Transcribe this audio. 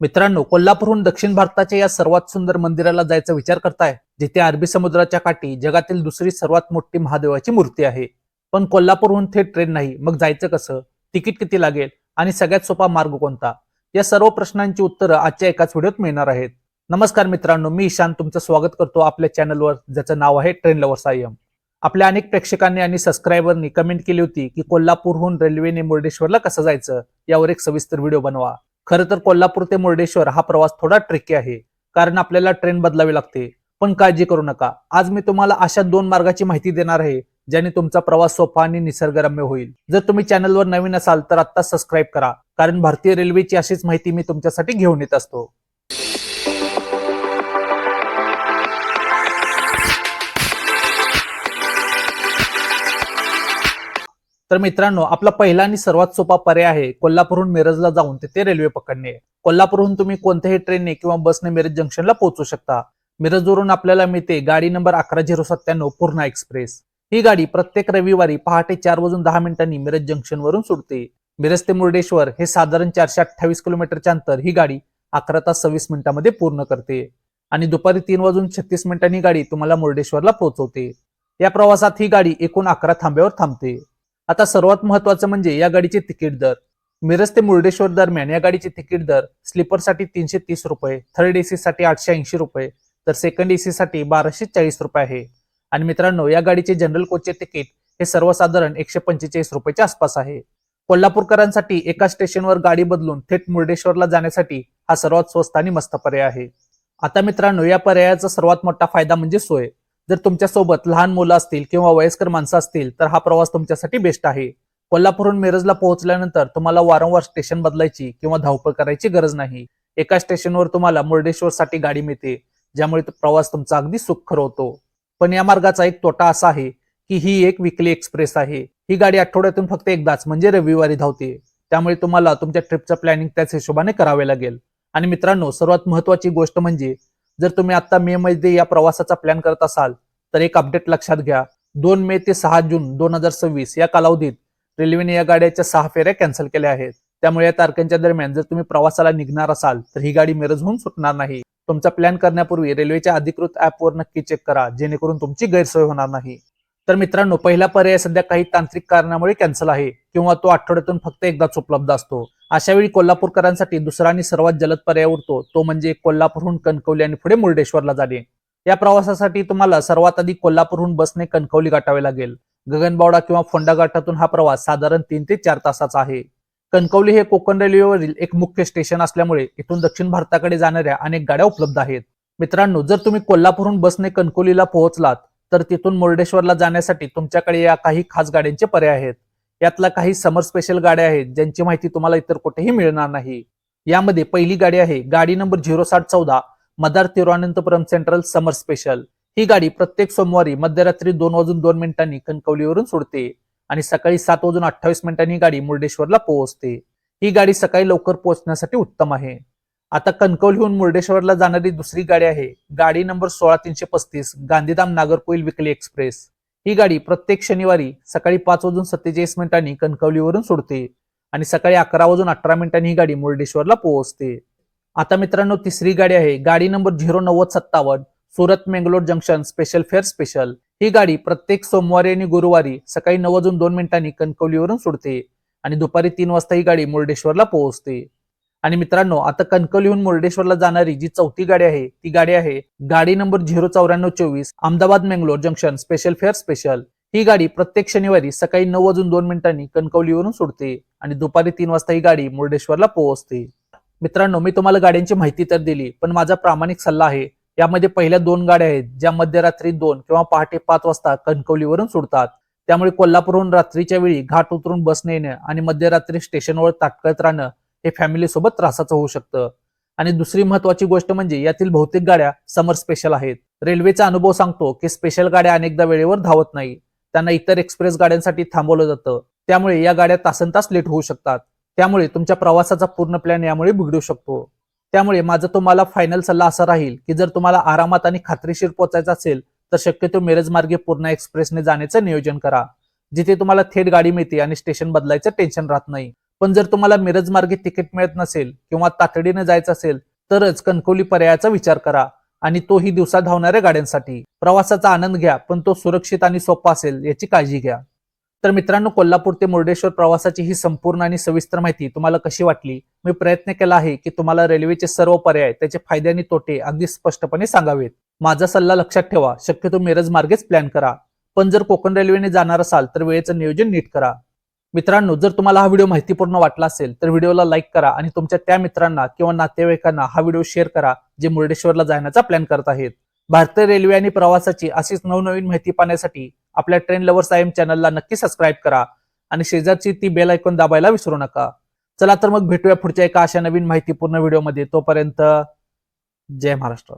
मित्रांनो, कोल्हापूरहून दक्षिण भारताच्या या सर्वात सुंदर मंदिराला जायचा विचार करताय, जिथे अरबी समुद्राच्या काठी जगातील दुसरी सर्वात मोठी महादेवाची मूर्ती आहे. पण कोल्हापूरहून थेट ट्रेन नाही, मग जायचं कसं? तिकीट किती लागेल? आणि सगळ्यात सोपा मार्ग कोणता? या सर्व प्रश्नांची उत्तरं आजच्या एकाच व्हिडिओत मिळणार आहेत. नमस्कार मित्रांनो, मी ईशान तुमचं स्वागत करतो आपल्या चॅनलवर, ज्याचं नाव आहे ट्रेन लव्हर्स आय एम. आपल्या अनेक प्रेक्षकांनी आणि सबस्क्रायबरनी कमेंट केली होती की कोल्हापूरहून रेल्वेने मुर्डेश्वरला कसं जायचं, यावर एक सविस्तर व्हिडिओ बनवा. खरं तर कोल्हापूर ते मुर्डेश्वर हा प्रवास थोडा ट्रिकी आहे, कारण आपल्याला ट्रेन बदलावी लागते. पण काळजी करू नका, आज मी तुम्हाला अशा 2 मार्गाची माहिती देणार आहे ज्याने तुमचा प्रवास सोपा आणि निसर्गरम्य होईल. जर तुम्ही चॅनलवर नवीन असाल तर आता सबस्क्राईब करा, कारण भारतीय रेल्वेची अशीच माहिती मी तुमच्यासाठी घेऊन येत असतो. तर मित्रांनो, आपला पहिला आणि सर्वात सोपा पर्याय आहे कोल्हापूरहून मिरजला जाऊन तिथे रेल्वे पकडणे. कोल्हापूरहून तुम्ही कोणत्याही ट्रेनने किंवा बसने मिरज जंक्शनला पोहोचू शकता. मिरजवरून आपल्याला मिळते गाडी नंबर 11097 पूर्णा एक्सप्रेस. ही गाडी प्रत्येक रविवारी पहाटे 4:10 मिरज जंक्शन वरून सुटते. मिरज ते मुर्डेश्वर हे साधारण 428 किलोमीटरचे अंतर ही गाडी 11 तास 26 मिनिटांमध्ये पूर्ण करते आणि दुपारी 3:36 ही गाडी तुम्हाला मुर्डेश्वरला पोहोचवते. या प्रवासात ही गाडी एकूण 11 थांब्यावर थांबते. आता सर्वात महत्वाचं म्हणजे या गाडीचे तिकीट दर. मिरज ते मुर्डेश्वर दरम्यान या गाडीचे तिकीट दर स्लीपरसाठी 330 रुपये, थर्ड एसी साठी 880 रुपये, तर सेकंड एसी साठी 1240 रुपये आहे. आणि मित्रांनो, या गाडीचे जनरल कोचचे तिकीट हे सर्वसाधारण 145 रुपयाच्या आसपास आहे. कोल्हापूरकरांसाठी एका स्टेशनवर गाडी बदलून थेट मुर्डेश्वरला जाण्यासाठी हा सर्वात स्वस्त आणि मस्त पर्याय आहे. आता मित्रांनो, या पर्यायाचा सर्वात मोठा फायदा म्हणजे सोय. जर तुमच्या सोबत लहान मुलं असतील किंवा वयस्कर माणसं असतील तर हा प्रवास तुमच्यासाठी बेस्ट आहे. कोल्हापूरहून मिरजला पोहोचल्यानंतर तुम्हाला वारंवार स्टेशन बदलायची किंवा धावपळ करायची गरज नाही. एका स्टेशनवर तुम्हाला मुर्डेश्वरसाठी गाडी मिळते, ज्यामुळे प्रवास तुमचा अगदी सुखकर होतो. पण या मार्गाचा एक तोटा असा आहे की ही एक विकली एक्सप्रेस आहे. ही गाडी आठवड्यातून फक्त एकदाच म्हणजे रविवारी धावते, त्यामुळे तुम्हाला तुमच्या ट्रिपचं प्लॅनिंग त्याच हिशोबाने करावे लागेल. आणि मित्रांनो, सर्वात महत्वाची गोष्ट म्हणजे जर तुम्ही आता मे मध्ये या प्रवासाचा प्लॅन करत असाल तर एक अपडेट लक्षात घ्या. 2 मे ते 6 जून 2026 या कालावधीत रेल्वेने या गाड्याच्या 6 फेऱ्या कॅन्सल केल्या आहेत. त्यामुळे या तारखांच्या दरम्यान जर तुम्ही प्रवासाला निघणार असाल तर ही गाडी मिरजहून सुटणार नाही. तुमचा प्लॅन करण्यापूर्वी रेल्वेच्या अधिकृत ऍपवर नक्की चेक करा, जेणेकरून तुमची गैरसोय होणार नाही. तर मित्रांनो, पहिला पर्याय सध्या काही तांत्रिक कारणामुळे कॅन्सल आहे किंवा तो आठवड्यातून फक्त एकदाच उपलब्ध असतो. अशा वेळी कोल्हापूरकरांसाठी दुसरा आणि सर्वात जलद पर्याय उरतो, तो म्हणजे कोल्हापूरहून कणकवली आणि पुढे मुर्डेश्वरला जाणे. या प्रवासासाठी तुम्हाला सर्वात आधी कोल्हापूरहून बसने कणकवली गाठावे लागेल. गगनबावडा किंवा फोंडा घाटातून हा प्रवास साधारण 3 ते 4 तासाचा आहे. कणकवली हे कोकण रेल्वेवरील एक मुख्य स्टेशन असल्यामुळे इथून दक्षिण भारताकडे जाणाऱ्या अनेक गाड्या उपलब्ध आहेत. मित्रांनो, जर तुम्ही कोल्हापूरहून बसने कणकवलीला पोहोचलात तर तिथून मुर्डेश्वरला जाण्यासाठी तुमच्याकडे या काही खास गाड्यांचे पर्याय आहेत. यातला काही समर स्पेशल गाड्या आहेत ज्यांची माहिती तुम्हाला इतर कुठेही मिळणार नाही. यामध्ये पहिली गाडी आहे गाडी नंबर 0714 मदार तिरुअनंतपुरम सेंट्रल समर स्पेशल. ही गाडी प्रत्येक सोमवारी मध्यरात्री 2:02 कणकवलीवरून सुटते आणि सकाळी 7:28 ही गाडी मुर्डेश्वरला पोहोचते. ही गाडी सकाळी लवकर पोहोचण्यासाठी उत्तम आहे. आता कणकवलीहून मुर्डेश्वरला जाणारी दुसरी गाडी आहे गाडी नंबर 16335 गांधीधाम नागरकोइल विकली एक्सप्रेस. ही गाडी प्रत्येक शनिवारी सकाळी 5:47 कणकवलीवरून सुटते आणि सकाळी 11:18 ही गाडी मुर्डेश्वरला पोहोचते. आता मित्रांनो, तिसरी गाडी आहे गाडी number 0957 Surat Mangalore junction special fare special. ही गाडी प्रत्येक सोमवारी आणि गुरुवारी सकाळी 9:02 कणकवलीवरून सुटते आणि दुपारी 3 वाजता ही गाडी मुर्डेश्वरला पोहोचते. आणि मित्रांनो, आता कणकवलीहून मुर्डेश्वरला जाणारी जी चौथी गाडी आहे ती गाडी आहे गाडी number 09424 Ahmedabad Mangalore junction special fare special. ही गाडी प्रत्येक शनिवारी सकाळी 9:02 कणकवलीवरून सुटते आणि दुपारी 3 वाजता ही गाडी मुर्डेश्वरला पोहोचते. मित्रांनो, मी तुम्हाला गाड्यांची माहिती तर दिली, पण माझा प्रामाणिक सल्ला आहे, यामध्ये पहिल्या 2 गाड्या आहेत ज्या मध्यरात्री 2 किंवा पहाटे 5 वाजता कणकवलीवरून सुटतात. त्यामुळे कोल्हापूरहून रात्रीच्या वेळी घाट उतरून बसने येणं आणि मध्यरात्री स्टेशनवर ताटकळत राहणं हे फॅमिली सोबत त्रासाचं होऊ शकतं. आणि दुसरी महत्वाची गोष्ट म्हणजे यातील बहुतेक गाड्या समर स्पेशल आहेत. रेल्वेचा अनुभव सांगतो की स्पेशल गाड्या अनेकदा वेळेवर धावत नाही, त्यांना इतर एक्सप्रेस गाड्यांसाठी थांबवलं जातं. त्यामुळे या गाड्या तासनतास लेट होऊ शकतात. त्यामुळे तुमच्या प्रवासाचा पूर्ण प्लॅन यामुळे बिघडू शकतो. त्यामुळे माझा तुम्हाला फायनल सल्ला असा राहील की जर तुम्हाला आरामात आणि खात्रीशीर पोहोचायचं असेल तर शक्यतो मिरज मार्गे पूर्णा एक्सप्रेसने जाण्याचं नियोजन करा, जिथे तुम्हाला थेट गाडी मिळते आणि स्टेशन बदलायचं टेन्शन राहत नाही. पण जर तुम्हाला मिरज मार्गे तिकीट मिळत नसेल किंवा तातडीने जायचं असेल तरच कणकवली पर्यायाचा विचार करा, आणि तोही दिवसा धावणाऱ्या गाड्यांसाठी. प्रवासाचा आनंद घ्या, पण तो सुरक्षित आणि सोपा असेल याची काळजी घ्या. तर मित्रांनो, कोल्हापूर ते मुर्डेश्वर प्रवासाची ही संपूर्ण आणि सविस्तर माहिती तुम्हाला कशी वाटली? मी प्रयत्न केला आहे की तुम्हाला रेल्वेचे सर्व पर्याय, त्याचे फायदे आणि तोटे अगदी स्पष्टपणे सांगावेत. माझा सल्ला लक्षात ठेवा, शक्यतो मिरज मार्गेच प्लॅन करा. पण जर कोकण रेल्वेने जाणार असाल तर वेळेचं नियोजन नीट करा. मित्रांनो, जर तुम्हाला हा व्हिडिओ माहितीपूर्ण वाटला असेल तर व्हिडिओला लाईक करा आणि तुमच्या त्या मित्रांना किंवा नातेवाईकांना हा व्हिडिओ शेअर करा जे मुर्डेश्वरला जाण्याचा प्लॅन करत आहेत. भारतीय रेल्वे आणि प्रवासाची अशीच नवनवीन माहिती पाहण्यासाठी आपल्या ट्रेन लव्हर्स आय एम चॅनलला नक्की सबस्क्राईब करा आणि शेजारची ती बेल आयकॉन दाबायला विसरू नका. चला तर मग भेटूया पुढच्या एका अशा नवीन माहितीपूर्ण व्हिडिओमध्ये. तोपर्यंत जय महाराष्ट्र.